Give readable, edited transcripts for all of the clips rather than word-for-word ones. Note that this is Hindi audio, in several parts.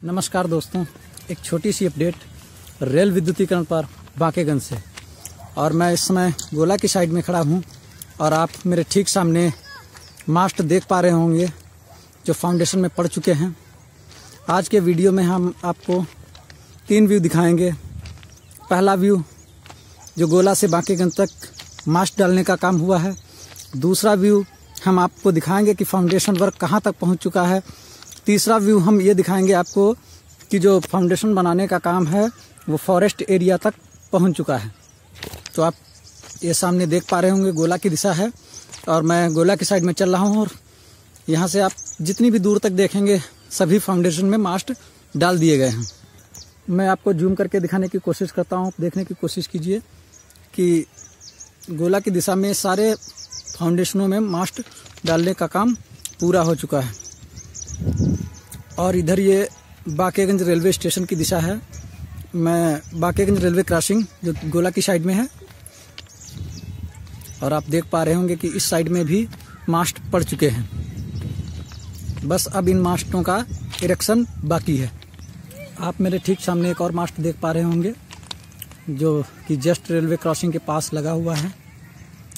नमस्कार दोस्तों, एक छोटी सी अपडेट रेल विद्युतीकरण पर बांकेगंज से। और मैं इस समय गोला की साइड में खड़ा हूं और आप मेरे ठीक सामने मास्ट देख पा रहे होंगे जो फाउंडेशन में पड़ चुके हैं। आज के वीडियो में हम आपको 3 व्यू दिखाएंगे। पहला व्यू जो गोला से बांकेगंज तक मास्ट डालने का काम हुआ है। दूसरा व्यू हम आपको दिखाएंगे कि फाउंडेशन वर्क कहां तक पहुंच चुका है। तीसरा व्यू हम ये दिखाएंगे आपको कि जो फाउंडेशन बनाने का काम है वो फॉरेस्ट एरिया तक पहुंच चुका है। तो आप ये सामने देख पा रहे होंगे गोला की दिशा है और मैं गोला की साइड में चल रहा हूं और यहाँ से आप जितनी भी दूर तक देखेंगे सभी फाउंडेशन में मास्ट डाल दिए गए हैं। मैं आपको जूम करके दिखाने की कोशिश करता हूँ। देखने की कोशिश कीजिए कि गोला की दिशा में सारे फाउंडेशनों में मास्ट डालने का काम पूरा हो चुका है। और इधर ये बांकेगंज रेलवे स्टेशन की दिशा है। मैं बांकेगंज रेलवे क्रॉसिंग जो गोला की साइड में है और आप देख पा रहे होंगे कि इस साइड में भी मास्ट पड़ चुके हैं। बस अब इन मास्टों का इरेक्शन बाकी है। आप मेरे ठीक सामने एक और मास्ट देख पा रहे होंगे जो कि जस्ट रेलवे क्रॉसिंग के पास लगा हुआ है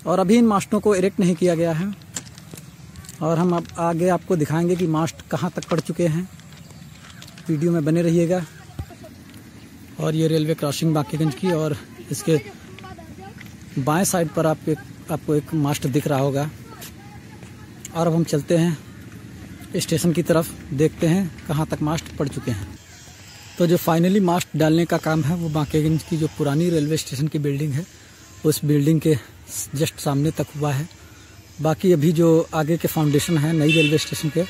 और अभी इन मास्टों को इरेक्ट नहीं किया गया है। और हम अब आगे आपको दिखाएंगे कि मास्ट कहां तक पड़ चुके हैं। वीडियो में बने रहिएगा। और ये रेलवे क्रॉसिंग बांकेगंज की और इसके बाएं साइड पर आपको एक मास्ट दिख रहा होगा। और अब हम चलते हैं स्टेशन की तरफ, देखते हैं कहां तक मास्ट पड़ चुके हैं। तो जो फाइनली मास्ट डालने का काम है वो बांकेगंज की जो पुरानी रेलवे स्टेशन की बिल्डिंग है उस बिल्डिंग के जस्ट सामने तक हुआ है। बाकी अभी जो आगे के फाउंडेशन है नई रेलवे स्टेशन के,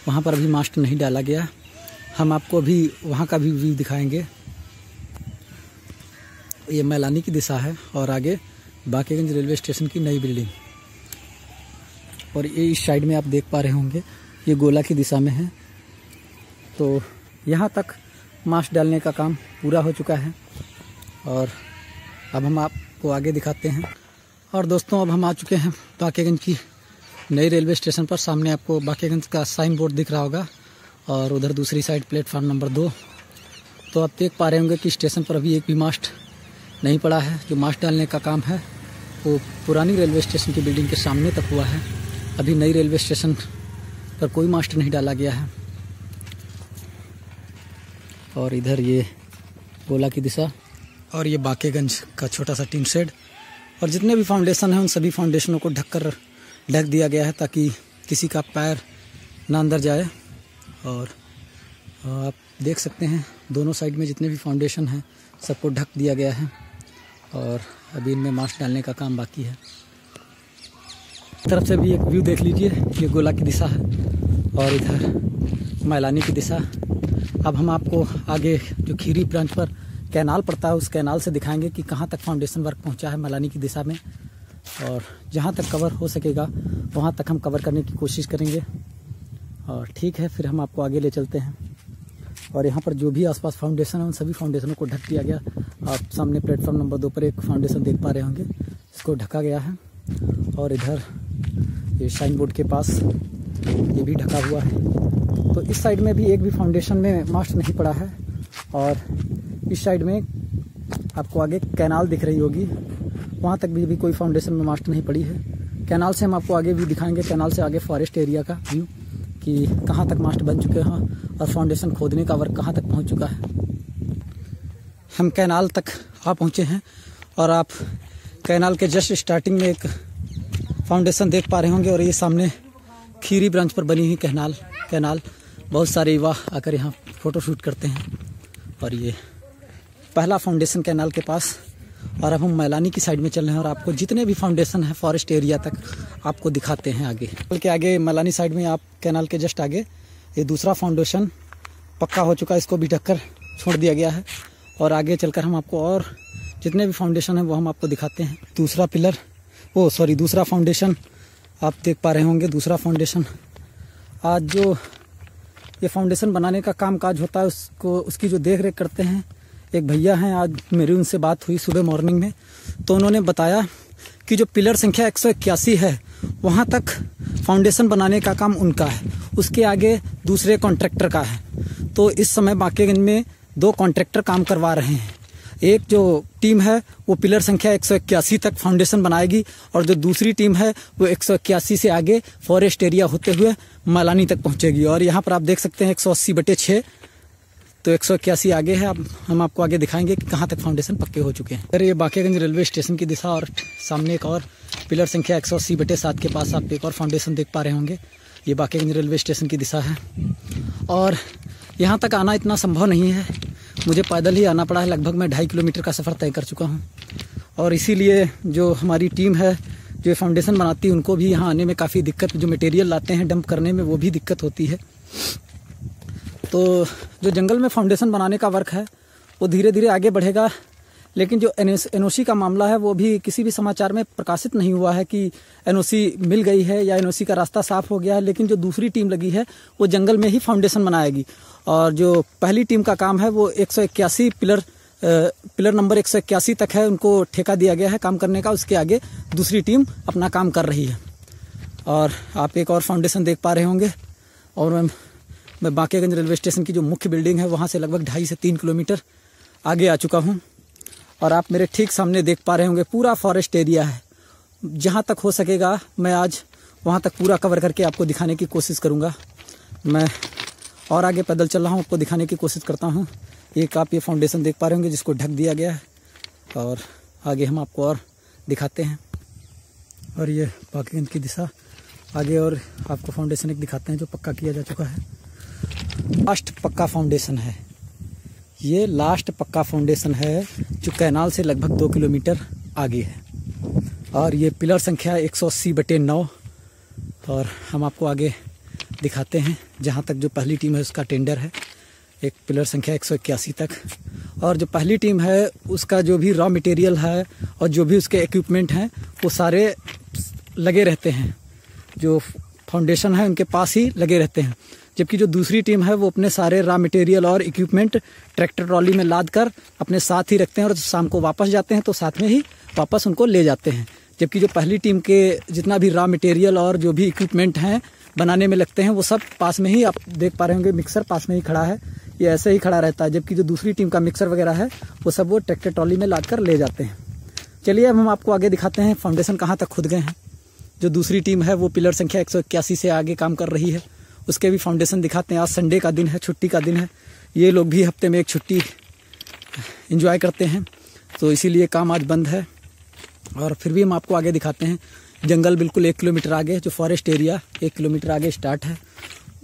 वहाँ पर अभी मास्ट नहीं डाला गया। हम आपको अभी वहाँ का भी व्यू दिखाएंगे। ये मैलानी की दिशा है और आगे बांकेगंज रेलवे स्टेशन की नई बिल्डिंग। और ये इस साइड में आप देख पा रहे होंगे ये गोला की दिशा में है। तो यहाँ तक मास्ट डालने का काम पूरा हो चुका है और अब हम आपको आगे दिखाते हैं। और दोस्तों अब हम आ चुके हैं बांकेगंज की नई रेलवे स्टेशन पर। सामने आपको बांकेगंज का साइन बोर्ड दिख रहा होगा और उधर दूसरी साइड प्लेटफार्म नंबर 2। तो आप देख पा रहे होंगे कि स्टेशन पर अभी एक भी मास्ट नहीं पड़ा है। जो मास्ट डालने का काम है वो पुरानी रेलवे स्टेशन की बिल्डिंग के सामने तक हुआ है। अभी नई रेलवे स्टेशन पर कोई मास्ट नहीं डाला गया है। और इधर ये गोला की दिशा और ये बांकेगंज का छोटा सा टीन शेड और जितने भी फाउंडेशन हैं उन सभी फाउंडेशनों को ढक दिया गया है ताकि किसी का पैर ना अंदर जाए। और आप देख सकते हैं दोनों साइड में जितने भी फाउंडेशन हैं सबको ढक दिया गया है और अभी इनमें मास्ट डालने का काम बाकी है। तरफ से भी एक व्यू देख लीजिए। ये गोला की दिशा है और इधर मैलानी की दिशा। अब हम आपको आगे जो खीरी ब्रांच पर कैनाल पड़ता है उस कैनाल से दिखाएंगे कि कहां तक फाउंडेशन वर्क पहुंचा है मैलानी की दिशा में। और जहां तक कवर हो सकेगा वहां तक हम कवर करने की कोशिश करेंगे। और ठीक है, फिर हम आपको आगे ले चलते हैं। और यहाँ पर जो भी आसपास फाउंडेशन है उन सभी फाउंडेशनों को ढक दिया गया। आप सामने प्लेटफॉर्म नंबर 2 पर एक फाउंडेशन देख पा रहे होंगे, इसको ढका गया है। और इधर ये साइन बोर्ड के पास ये भी ढका हुआ है। तो इस साइड में भी एक भी फाउंडेशन में मास्ट नहीं पड़ा है। और इस साइड में आपको आगे कैनाल दिख रही होगी, वहाँ तक भी कोई फाउंडेशन में मास्ट नहीं पड़ी है। कैनाल से हम आपको आगे भी दिखाएंगे, कैनाल से आगे फॉरेस्ट एरिया का व्यू कि कहाँ तक मास्ट बन चुके हैं और फाउंडेशन खोदने का वर्क कहाँ तक पहुँच चुका है। हम कैनाल तक आ पहुँचे हैं और आप कैनाल के जस्ट स्टार्टिंग में एक फाउंडेशन देख पा रहे होंगे। और ये सामने खीरी ब्रांच पर बनी हुई कैनाल बहुत सारे युवा आकर यहाँ फ़ोटो शूट करते हैं। और ये पहला फाउंडेशन कैनाल के पास। और अब हम मैलानी की साइड में चल रहे हैं और आपको जितने भी फाउंडेशन है फॉरेस्ट एरिया तक आपको दिखाते हैं आगे। के आगे मैलानी साइड में आप कैनाल के जस्ट आगे ये दूसरा फाउंडेशन पक्का हो चुका है, इसको भी ढककर छोड़ दिया गया है। और आगे चलकर हम आपको और जितने भी फाउंडेशन है वो हम आपको दिखाते हैं। दूसरा फाउंडेशन आप देख पा रहे होंगे। दूसरा फाउंडेशन आज जो ये फाउंडेशन बनाने का काम काज होता है उसकी जो देख रेख करते हैं एक भैया हैं। आज मेरी उनसे बात हुई सुबह मॉर्निंग में, तो उन्होंने बताया कि जो पिलर संख्या 181 है वहाँ तक फाउंडेशन बनाने का काम उनका है, उसके आगे दूसरे कॉन्ट्रैक्टर का है। तो इस समय बांकेगंज में 2 कॉन्ट्रैक्टर काम करवा रहे हैं। एक जो टीम है वो पिलर संख्या 181 तक फाउंडेशन बनाएगी और जो दूसरी टीम है वो 181 से आगे फॉरेस्ट एरिया होते हुए मैलानी तक पहुंचेगी। और यहाँ पर आप देख सकते हैं 180/6, तो 181 आगे है। अब हम आपको आगे दिखाएंगे कि कहाँ तक फाउंडेशन पक्के हो चुके हैं। अरे ये बांकेगंज रेलवे स्टेशन की दिशा और सामने एक और पिलर संख्या 180/7 के पास आप एक और फाउंडेशन देख पा रहे होंगे। ये बांकेगंज रेलवे स्टेशन की दिशा है और यहाँ तक आना इतना संभव नहीं है, मुझे पैदल ही आना पड़ा है। लगभग मैं 2.5 किलोमीटर का सफ़र तय कर चुका हूँ और इसीलिए जो हमारी टीम है जो फाउंडेशन बनाती है उनको भी यहाँ आने में काफ़ी दिक्कत, जो मटेरियल लाते हैं डंप करने में वो भी दिक्कत होती है। तो जो जंगल में फाउंडेशन बनाने का वर्क है वो धीरे धीरे आगे बढ़ेगा, लेकिन जो एनओसी का मामला है वो भी किसी भी समाचार में प्रकाशित नहीं हुआ है कि एनओसी मिल गई है या एनओसी का रास्ता साफ हो गया है। लेकिन जो दूसरी टीम लगी है वो जंगल में ही फाउंडेशन बनाएगी और जो पहली टीम का काम है वो 181 पिलर नंबर 181 तक है, उनको ठेका दिया गया है काम करने का। उसके आगे दूसरी टीम अपना काम कर रही है। और आप एक और फाउंडेशन देख पा रहे होंगे और मैं बांकेगंज रेलवे स्टेशन की जो मुख्य बिल्डिंग है वहाँ से लगभग 2.5 से 3 किलोमीटर आगे आ चुका हूँ और आप मेरे ठीक सामने देख पा रहे होंगे पूरा फॉरेस्ट एरिया है। जहाँ तक हो सकेगा मैं आज वहाँ तक पूरा कवर करके आपको दिखाने की कोशिश करूँगा। मैं और आगे पैदल चल रहा हूँ, आपको दिखाने की कोशिश करता हूँ। एक आप ये फाउंडेशन देख पा रहे होंगे जिसको ढक दिया गया है और आगे हम आपको और दिखाते हैं। और ये बांकेगंज की दिशा आगे और आपको फाउंडेशन एक दिखाते हैं जो पक्का किया जा चुका है। लास्ट पक्का फाउंडेशन है, ये लास्ट पक्का फाउंडेशन है जो कैनाल से लगभग 2 किलोमीटर आगे है और ये पिलर संख्या 180/9 और हम आपको आगे दिखाते हैं जहाँ तक जो पहली टीम है उसका टेंडर है एक पिलर संख्या 181 तक। और जो पहली टीम है उसका जो भी रॉ मटेरियल है और जो भी उसके इक्विपमेंट हैं वो सारे लगे रहते हैं, जो फाउंडेशन है उनके पास ही लगे रहते हैं। जबकि जो दूसरी टीम है वो अपने सारे रॉ मटेरियल और इक्विपमेंट ट्रैक्टर ट्रॉली में लाद कर अपने साथ ही रखते हैं और शाम को वापस जाते हैं तो साथ में ही वापस उनको ले जाते हैं। जबकि जो पहली टीम के जितना भी रॉ मटेरियल और जो भी इक्विपमेंट हैं बनाने में लगते हैं वो सब पास में ही आप देख पा रहे होंगे, मिक्सर पास में ही खड़ा है, ये ऐसे ही खड़ा रहता है। जबकि जो दूसरी टीम का मिक्सर वगैरह है वो सब वो ट्रैक्टर ट्रॉली में लाद कर ले जाते हैं। चलिए अब हम आपको आगे दिखाते हैं फाउंडेशन कहाँ तक खुद गए हैं। जो दूसरी टीम है वो पिलर संख्या 181 से आगे काम कर रही है, उसके भी फाउंडेशन दिखाते हैं। आज संडे का दिन है, छुट्टी का दिन है, ये लोग भी हफ्ते में एक छुट्टी एंजॉय करते हैं तो इसीलिए काम आज बंद है। और फिर भी हम आपको आगे दिखाते हैं जंगल बिल्कुल 1 किलोमीटर आगे, जो फॉरेस्ट एरिया 1 किलोमीटर आगे स्टार्ट है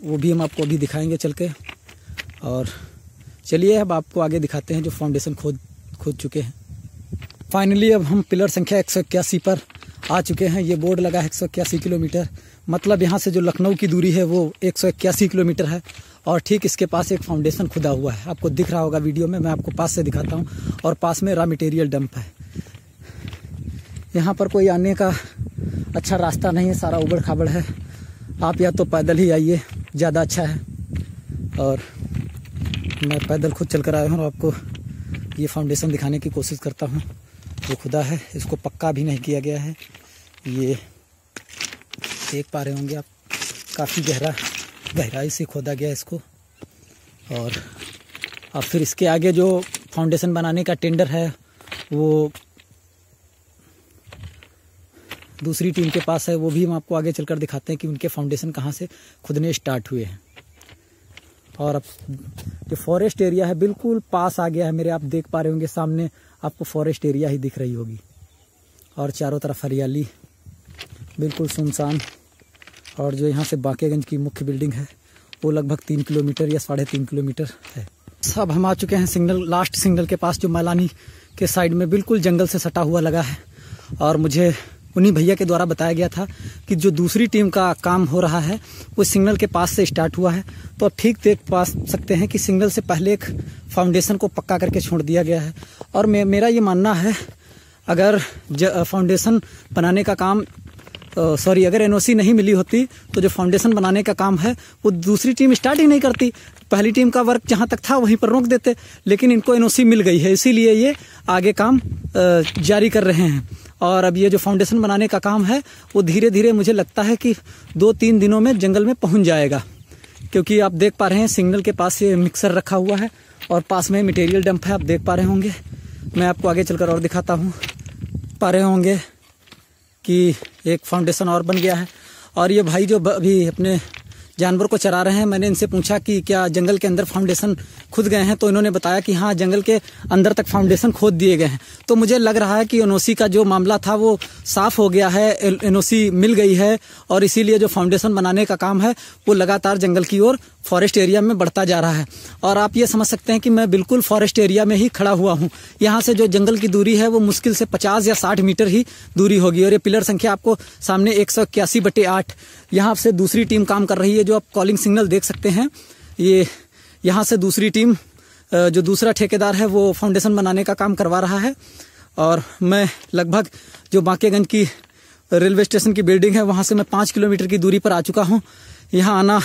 वो भी हम आपको अभी दिखाएंगे चल के। और चलिए अब आपको आगे दिखाते हैं जो फाउंडेशन खोद चुके हैं। फाइनली अब हम पिलर संख्या 181 पर आ चुके हैं। ये बोर्ड लगा है 181 किलोमीटर, मतलब यहाँ से जो लखनऊ की दूरी है वो 181 किलोमीटर है। और ठीक इसके पास एक फाउंडेशन खुदा हुआ है, आपको दिख रहा होगा वीडियो में, मैं आपको पास से दिखाता हूँ। और पास में रॉ मटेरियल डंप है। यहाँ पर कोई आने का अच्छा रास्ता नहीं है, सारा उबड़ खाबड़ है। आप या तो पैदल ही आइए, ज़्यादा अच्छा है। और मैं पैदल खुद चल कर आया हूँ और आपको ये फाउंडेशन दिखाने की कोशिश करता हूँ। जो खुदा है इसको पक्का भी नहीं किया गया है, ये देख पा रहे होंगे आप, काफ़ी गहराई से खोदा गया इसको। और अब फिर इसके आगे जो फाउंडेशन बनाने का टेंडर है वो दूसरी टीम के पास है, वो भी हम आपको आगे चलकर दिखाते हैं कि उनके फाउंडेशन कहाँ से खुदने स्टार्ट हुए हैं। और अब जो फॉरेस्ट एरिया है बिल्कुल पास आ गया है मेरे, आप देख पा रहे होंगे सामने आपको फॉरेस्ट एरिया ही दिख रही होगी और चारों तरफ हरियाली, बिल्कुल सुनसान। और जो यहाँ से बांकेगंज की मुख्य बिल्डिंग है वो लगभग 3 किलोमीटर या 3.5 किलोमीटर है। सब हम आ चुके हैं सिग्नल, लास्ट सिग्नल के पास, जो मैलानी के साइड में बिल्कुल जंगल से सटा हुआ लगा है। और मुझे उन्हीं भैया के द्वारा बताया गया था कि जो दूसरी टीम का काम हो रहा है वो सिग्नल के पास से स्टार्ट हुआ है। तो आप ठीक देख पा सकते हैं कि सिग्नल से पहले एक फाउंडेशन को पक्का करके छोड़ दिया गया है। और मेरा ये मानना है अगर फाउंडेशन बनाने का काम अगर एनओसी नहीं मिली होती तो जो फाउंडेशन बनाने का काम है वो दूसरी टीम स्टार्ट ही नहीं करती। पहली टीम का वर्क जहाँ तक था वहीं पर रोक देते, लेकिन इनको एनओसी मिल गई है, इसीलिए ये आगे काम जारी कर रहे हैं। और अब ये जो फाउंडेशन बनाने का काम है वो धीरे धीरे मुझे लगता है कि 2-3 दिनों में जंगल में पहुंच जाएगा, क्योंकि आप देख पा रहे हैं सिग्नल के पास ये मिक्सर रखा हुआ है और पास में मटेरियल डंप है। आप देख पा रहे होंगे, मैं आपको आगे चलकर और दिखाता हूँ। पा रहे होंगे कि एक फाउंडेशन और बन गया है। और ये भाई जो अभी अपने जानवर को चरा रहे हैं, मैंने इनसे पूछा कि क्या जंगल के अंदर फाउंडेशन खुद गए हैं, तो इन्होंने बताया कि हाँ, जंगल के अंदर तक फाउंडेशन खोद दिए गए हैं। तो मुझे लग रहा है कि एनओसी का जो मामला था वो साफ हो गया है, एनओसी मिल गई है और इसीलिए जो फाउंडेशन बनाने का काम है वो लगातार जंगल की ओर फॉरेस्ट एरिया में बढ़ता जा रहा है। और आप ये समझ सकते हैं कि मैं बिल्कुल फॉरेस्ट एरिया में ही खड़ा हुआ हूँ। यहाँ से जो जंगल की दूरी है वो मुश्किल से 50 या 60 मीटर ही दूरी होगी। और ये पिलर संख्या आपको सामने 181/8 यहाँ से दूसरी टीम काम कर रही है, जो आप कॉलिंग सिग्नल देख सकते हैं। ये यहाँ से दूसरी टीम, जो दूसरा ठेकेदार है, वो फाउंडेशन बनाने का काम करवा रहा है। और मैं लगभग जो बांकेगंज की रेलवे स्टेशन की बिल्डिंग है वहाँ से मैं 5 किलोमीटर की दूरी पर आ चुका हूँ। यहाँ आना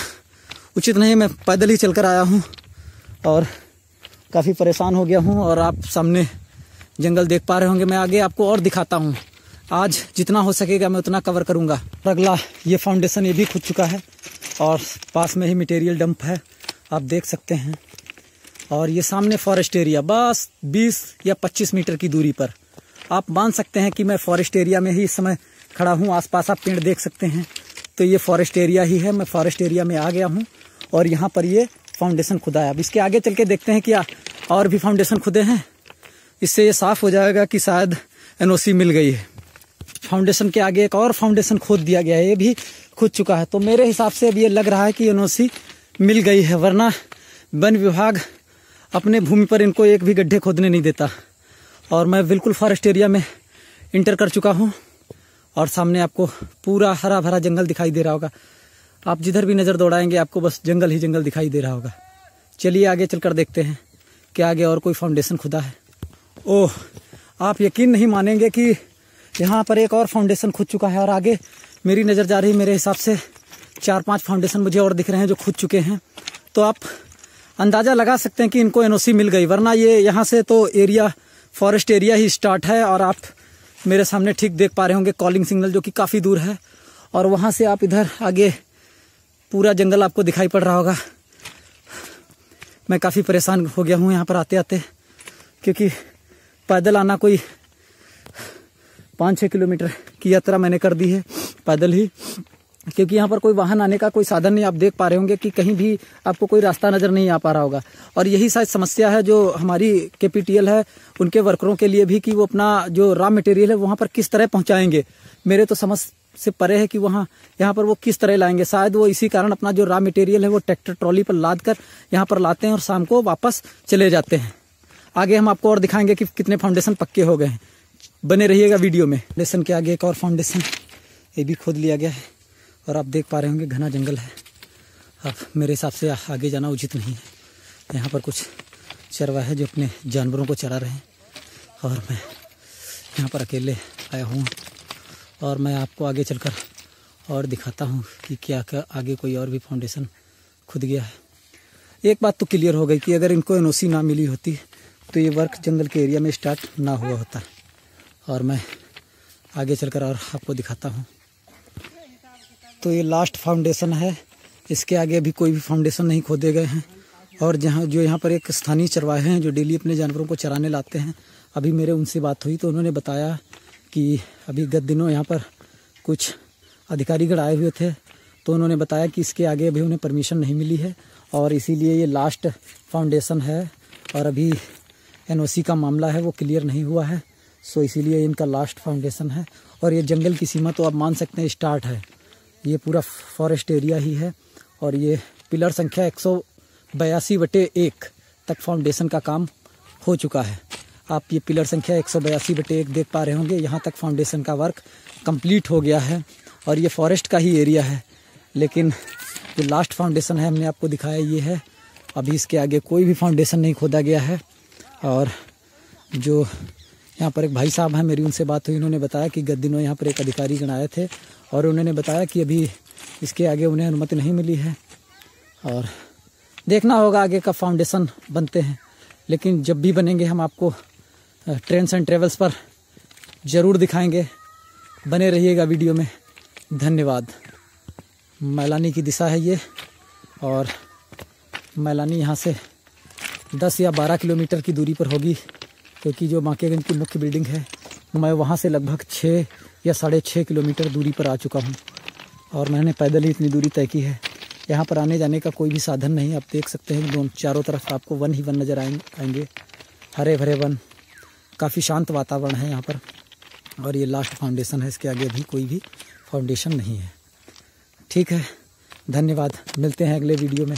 उचित नहीं, मैं पैदल ही चलकर आया हूँ और काफ़ी परेशान हो गया हूँ। और आप सामने जंगल देख पा रहे होंगे। मैं आगे आपको और दिखाता हूँ। आज जितना हो सकेगा मैं उतना कवर करूँगा। अगला ये फाउंडेशन ये भी खुद चुका है और पास में ही मटेरियल डंप है, आप देख सकते हैं। और ये सामने फॉरेस्ट एरिया बस 20 या 25 मीटर की दूरी पर। आप मान सकते हैं कि मैं फॉरेस्ट एरिया में ही इस समय खड़ा हूँ। आसपास आप पेड़ देख सकते हैं, तो ये फॉरेस्ट एरिया ही है। मैं फॉरेस्ट एरिया में आ गया हूँ और यहाँ पर ये फाउंडेशन खुदा है। अब इसके आगे चल के देखते हैं क्या और भी फाउंडेशन खुदे हैं। इससे ये साफ हो जाएगा कि शायद एनओसी मिल गई है। फाउंडेशन के आगे एक और फाउंडेशन खोद दिया गया है, ये भी खुद चुका है। तो मेरे हिसाब से अब ये लग रहा है कि एनओसी मिल गई है, वरना वन विभाग अपने भूमि पर इनको एक भी गड्ढे खोदने नहीं देता। और मैं बिल्कुल फॉरेस्ट एरिया में इंटर कर चुका हूँ और सामने आपको पूरा हरा भरा जंगल दिखाई दे रहा होगा। आप जिधर भी नज़र दौड़ाएंगे आपको बस जंगल ही जंगल दिखाई दे रहा होगा। चलिए आगे चलकर देखते हैं कि आगे और कोई फाउंडेशन खुदा है। ओह, आप यकीन नहीं मानेंगे कि यहाँ पर एक और फाउंडेशन खुद चुका है और आगे मेरी नज़र जा रही है। मेरे हिसाब से 4-5 फाउंडेशन मुझे और दिख रहे हैं जो खुद चुके हैं। तो आप अंदाज़ा लगा सकते हैं कि इनको एनओसी मिल गई, वरना ये यहाँ से तो एरिया फॉरेस्ट एरिया ही स्टार्ट है। और आप मेरे सामने ठीक देख पा रहे होंगे कॉलिंग सिग्नल, जो कि काफ़ी दूर है। और वहाँ से आप इधर आगे पूरा जंगल आपको दिखाई पड़ रहा होगा। मैं काफ़ी परेशान हो गया हूँ यहाँ पर आते आते, क्योंकि पैदल आना कोई 5-6 किलोमीटर की यात्रा मैंने कर दी है पैदल ही, क्योंकि यहाँ पर कोई वाहन आने का कोई साधन नहीं। आप देख पा रहे होंगे कि कहीं भी आपको कोई रास्ता नज़र नहीं आ पा रहा होगा। और यही शायद समस्या है जो हमारी KPTL है उनके वर्करों के लिए भी, कि वो अपना जो रॉ मटेरियल है वहाँ पर किस तरह पहुँचाएंगे। मेरे तो समझ से परे है कि यहाँ पर वो किस तरह लाएंगे। शायद वो इसी कारण अपना जो रॉ मटेरियल है वो ट्रैक्टर ट्रॉली पर लाद कर यहाँ पर लाते हैं और शाम को वापस चले जाते हैं। आगे हम आपको और दिखाएंगे कि कितने फाउंडेशन पक्के हो गए हैं। बने रहिएगा वीडियो में। फाउंडेशन के आगे एक और फाउंडेशन ये भी खोद लिया गया है और आप देख पा रहे होंगे घना जंगल है। अब मेरे हिसाब से आगे जाना उचित नहीं है। यहाँ पर कुछ चरवाहे जो अपने जानवरों को चरा रहे हैं और मैं यहाँ पर अकेले आया हूँ। और मैं आपको आगे चलकर और दिखाता हूँ कि क्या आगे कोई और भी फाउंडेशन खुद गया है। एक बात तो क्लियर हो गई कि अगर इनको एनओसी ना मिली होती तो ये वर्क जंगल के एरिया में स्टार्ट ना हुआ होता। और मैं आगे चलकर और आपको दिखाता हूँ। तो ये लास्ट फाउंडेशन है, इसके आगे अभी कोई भी फाउंडेशन नहीं खोदे गए हैं। और यहाँ पर एक स्थानीय चरवाहे हैं जो डेली अपने जानवरों को चराने लाते हैं। अभी मेरे उनसे बात हुई तो उन्होंने बताया कि अभी गत दिनों यहाँ पर कुछ अधिकारीगण आए हुए थे, तो उन्होंने बताया कि इसके आगे अभी उन्हें परमिशन नहीं मिली है और इसीलिए ये लास्ट फाउंडेशन है। और अभी एनओसी का मामला है वो क्लियर नहीं हुआ है, सो इसीलिए इनका लास्ट फाउंडेशन है। और ये जंगल की सीमा तो आप मान सकते हैं स्टार्ट है, ये पूरा फॉरेस्ट एरिया ही है। और ये पिलर संख्या 182/1 तक फाउंडेशन का काम हो चुका है। आप ये पिलर संख्या 182/1 देख पा रहे होंगे। यहाँ तक फाउंडेशन का वर्क कंप्लीट हो गया है और ये फॉरेस्ट का ही एरिया है। लेकिन जो लास्ट फाउंडेशन है हमने आपको दिखाया ये है। अभी इसके आगे कोई भी फाउंडेशन नहीं खोदा गया है। और जो यहाँ पर एक भाई साहब हैं, मेरी उनसे बात हुई, उन्होंने बताया कि गत दिनों यहाँ पर एक अधिकारी गण आए थे और उन्होंने बताया कि अभी इसके आगे उन्हें अनुमति नहीं मिली है और देखना होगा आगे का फाउंडेशन बनते हैं। लेकिन जब भी बनेंगे हम आपको ट्रेन्स एंड ट्रेवल्स पर ज़रूर दिखाएंगे। बने रहिएगा वीडियो में। धन्यवाद। मैलानी की दिशा है ये और मैलानी यहाँ से 10 या 12 किलोमीटर की दूरी पर होगी, क्योंकि जो बांकेगंज की मुख्य बिल्डिंग है मैं वहाँ से लगभग 6 या 6.5 किलोमीटर दूरी पर आ चुका हूँ और मैंने पैदल ही इतनी दूरी तय की है। यहाँ पर आने जाने का कोई भी साधन नहीं। आप देख सकते हैं दोनों चारों तरफ आपको वन ही वन नज़र आएंगे, हरे भरे वन, काफ़ी शांत वातावरण है यहाँ पर। और ये लास्ट फाउंडेशन है, इसके आगे अभी कोई भी फाउंडेशन नहीं है। ठीक है, धन्यवाद, मिलते हैं अगले वीडियो में।